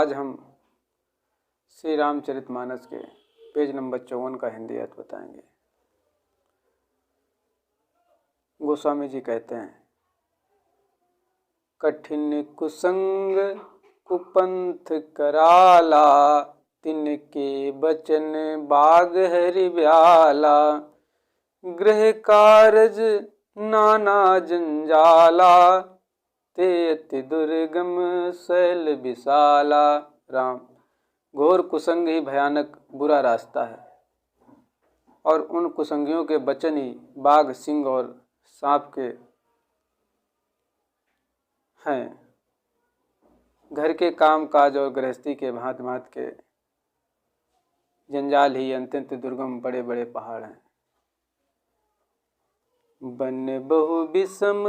आज हम श्री रामचरितमानस के पेज नंबर 54 का हिंदी अर्थ बताएंगे। गोस्वामी जी कहते हैं, कठिन कुसंग कुपंथ कराला, तिनके बचन बाग हरि ब्याला। गृह कारज नाना जंजाला, ते अति दुर्गम शैल विशाला। राम, घोर कुसंग ही भयानक बुरा रास्ता है, और उन कुसंगियों के बचन ही बाघ, सिंह और सांप के हैं। घर के काम काज और गृहस्थी के भांति भांति के जंजाल ही अत्यंत दुर्गम बड़े बड़े पहाड़ हैं। बन बहु विषम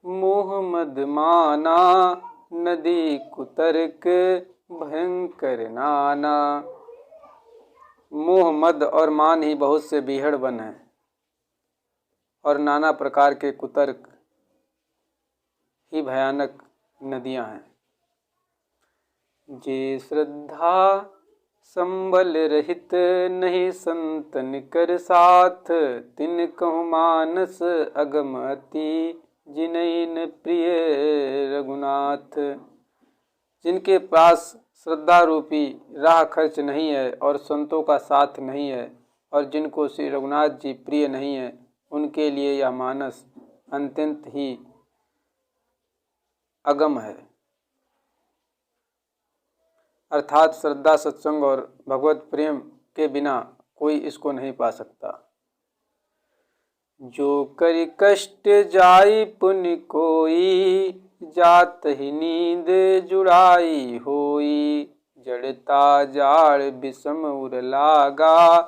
मोह मद माना, नदी कुतर्क भयंकर नाना। मोह मद और मान ही बहुत से बीहड़ वन हैं, और नाना प्रकार के कुतर्क ही भयानक नदियां हैं। जे श्रद्धा संबल रहित, नहीं संतन कर साथ। तिन कहु मानस अगम अति, जिनैन प्रिय रघुनाथ। जिनके पास श्रद्धा रूपी राह खर्च नहीं है और संतों का साथ नहीं है, और जिनको श्री रघुनाथ जी प्रिय नहीं है, उनके लिए यह मानस अत्यंत ही अगम है। अर्थात श्रद्धा, सत्संग और भगवत प्रेम के बिना कोई इसको नहीं पा सकता। जो करि कष्ट जाई पुनि कोई, जात ही नींद जुड़ाई होई। जड़ता जाड़ विषम उर लागा,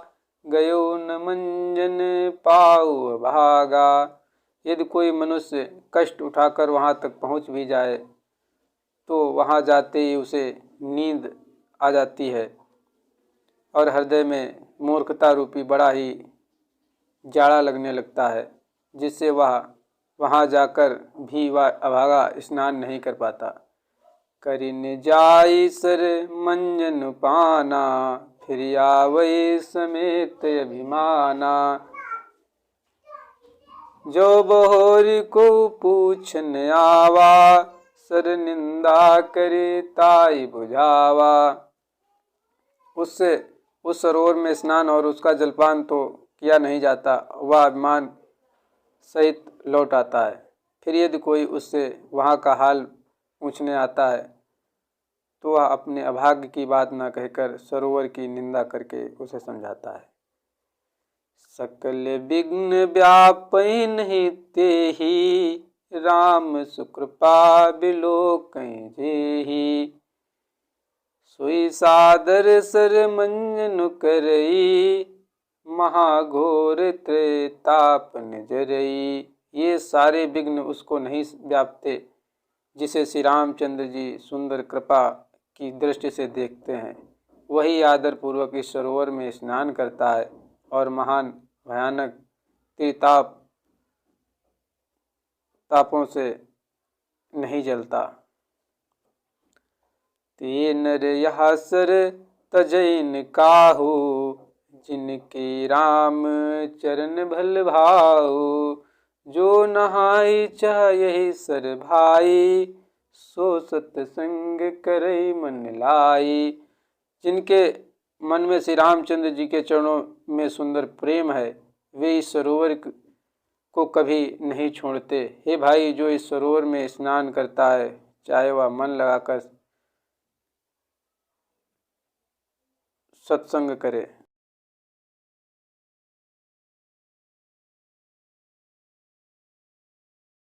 गयो न मंजन पाऊ भागा। यदि कोई मनुष्य कष्ट उठाकर वहाँ तक पहुँच भी जाए, तो वहाँ जाते ही उसे नींद आ जाती है, और हृदय में मूर्खता रूपी बड़ा ही जाड़ा लगने लगता है, जिससे वह वहाँ जाकर भी वह अभागा स्नान नहीं कर पाता। करिन जाई सर मंजन पाना, फिर आवै समेत अभिमाना। जो बहोरी को पूछन आवा, सर निंदा करे ताई बुझावा। उससे उस सरोवर में स्नान और उसका जलपान तो किया नहीं जाता, वह अभिमान सहित लौट आता है। फिर यदि कोई उससे वहाँ का हाल पूछने आता है, तो वह अपने अभाग्य की बात न कहकर सरोवर की निंदा करके उसे समझाता है। सकल विघ्न व्यापैन ही तेहि, राम सुकृपा बिलोकैं जेहि। सोई सादर सर मंजन करई, महाघोर त्रेताप निजरई। ये सारे विघ्न उसको नहीं व्यापते, जिसे श्री रामचंद्र जी सुंदर कृपा की दृष्टि से देखते हैं। वही आदर पूर्वक इस सरोवर में स्नान करता है, और महान भयानक तापों से नहीं जलता। ते नर यह सर तजैन काहू, जिनके राम चरण भल भाऊ। जो नहाई चाह यही सर भाई, सो सतसंग करई मन लाई। जिनके मन में श्री रामचंद्र जी के चरणों में सुंदर प्रेम है, वे इस सरोवर को कभी नहीं छोड़ते। हे भाई, जो इस सरोवर में स्नान करता है, चाहे वह मन लगाकर सत्संग करे,